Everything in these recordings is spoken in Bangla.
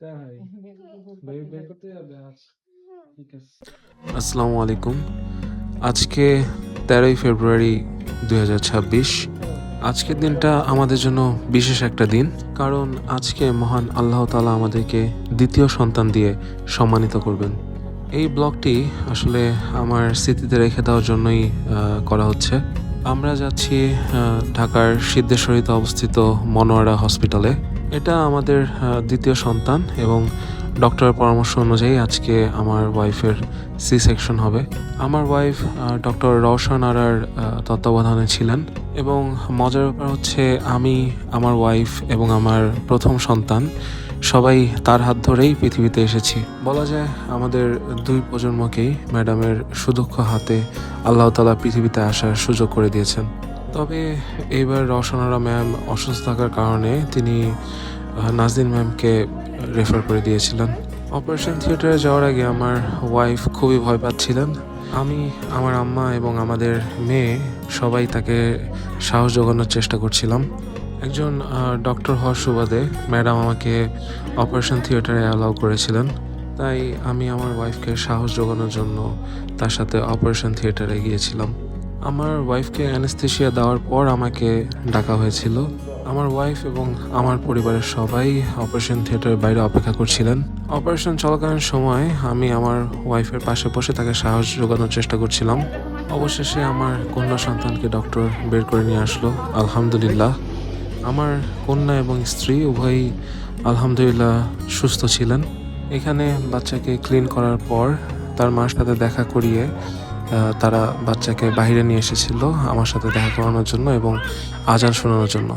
তাই বের করতে যাবে আজ? ঠিক আছে। আসসালামু আলাইকুম। আজকে 13ই ফেব্রুয়ারি 2026। আজকের দিনটা আমাদের জন্য বিশেষ একটা দিন, কারণ আজকে মহান আল্লাহ তাআলা আমাদেরকে দ্বিতীয় সন্তান দিয়ে সম্মানিত করবেন। এই ব্লগটি আসলে আমার স্মৃতিতে রেখে দেওয়ার জন্যই করা হচ্ছে। আমরা যাচ্ছি ঢাকার সিদ্ধেশ্বরীতে অবস্থিত মনোয়ারা হসপিটালে। এটা আমাদের দ্বিতীয় সন্তান এবং ডক্টরের পরামর্শ অনুযায়ী আজকে আমার ওয়াইফের সি সেকশন হবে। আমার ওয়াইফ ডক্টর রওশন আরার তত্ত্বাবধানে ছিলেন এবং মজার ব্যাপার হচ্ছে আমি, আমার ওয়াইফ এবং আমার প্রথম সন্তান সবাই তার হাত ধরেই পৃথিবীতে এসেছি। বলা যায় আমাদের দুই প্রজন্মকেই ম্যাডামের সুদক্ষ হাতে আল্লাহ তাআলা পৃথিবীতে আসার সুযোগ করে দিয়েছেন। তবে এইবার রওশনারা ম্যাম অসুস্থ থাকার কারণে তিনি নাজনীন ম্যামকে রেফার করে দিয়েছিলেন। অপারেশন থিয়েটারে যাওয়ার আগে আমার ওয়াইফ খুবই ভয় পাচ্ছিলেন। আমি, আমার আম্মা এবং আমাদের মেয়ে সবাই তাকে সাহস জোগানোর চেষ্টা করছিলাম। একজন ডক্টর হওয়ার সুবাদে ম্যাডাম আমাকে অপারেশন থিয়েটারে অ্যালাউ করেছিলেন, তাই আমি আমার ওয়াইফকে সাহস জোগানোর জন্য তার সাথে অপারেশন থিয়েটারে গিয়েছিলাম। আমার ওয়াইফকে অ্যানেস্থেশিয়া দেওয়ার পর আমাকে ডাকা হয়েছিল। আমার ওয়াইফ এবং আমার পরিবারের সবাই অপারেশন থিয়েটারের বাইরে অপেক্ষা করছিলেন। অপারেশন চলাকালীন সময় আমি আমার ওয়াইফের পাশে বসে তাকে সাহস জোগানোর চেষ্টা করছিলাম। অবশেষে আমার কন্যা সন্তানকে ডক্টর বের করে নিয়ে আসলো, আলহামদুলিল্লাহ। আমার কন্যা এবং স্ত্রী উভয়ই আলহামদুলিল্লাহ সুস্থ ছিলেন। এখানে বাচ্চাকে ক্লিন করার পর তার মার সাথে দেখা করিয়ে তারা বাচ্চাকে বাইরে নিয়ে এসেছিল আমার সাথে দেখা করানোর জন্য এবং আজান শোনানোর জন্য।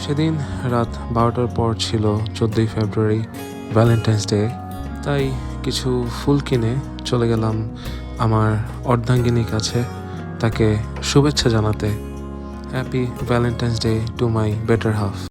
সেদিন রাত 12টার পর ছিল 14ই ফেব্রুয়ারি, ভ্যালেন্টাইন্স ডে। তাই কিছু ফুল কিনে চলে গেলাম আমার অর্ধাঙ্গিনীর কাছে তাকে শুভেচ্ছা জানাতে। Happy Valentine's day to my better half.